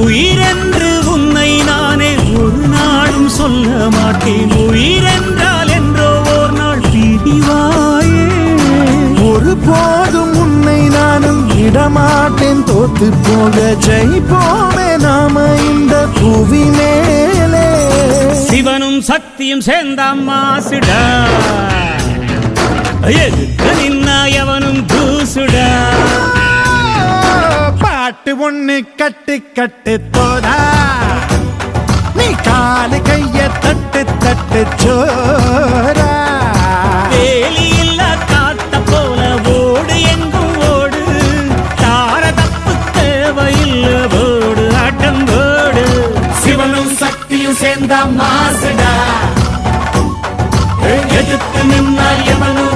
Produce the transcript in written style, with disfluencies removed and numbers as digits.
உயிரென்று உன்னை நானே ஒரு நாளும் சொல்ல மாட்டேன். உயிரென்றால் என்றோ ஓர் நாள் பிரிவாயே. ஒருபோதும் உன்னை நானும் விடமாட்டேன். தோத்து போக ஜெயிப்போமே நாம இந்த புவி மேலே. சிவனும் சக்தியும் சேர்ந்தாம் மாசுடா, எதுக்கு நின்னா எவனும் தூசுடா. பாட்டு ஒண்ணு கட்டு கட்டு போதா, நீ காலு கைய தட்டு தட்டு சோரா. வேலி இல்ல காத்த போல ஓடு எங்கும் ஓடு, தார தப்பு தேவையில்ல ஓடு ஆட்டம் ஓடு. சிவனும் சக்தியும் சேர்ந்தா மாசுடா, எதுக்கு நின்னா எவனும்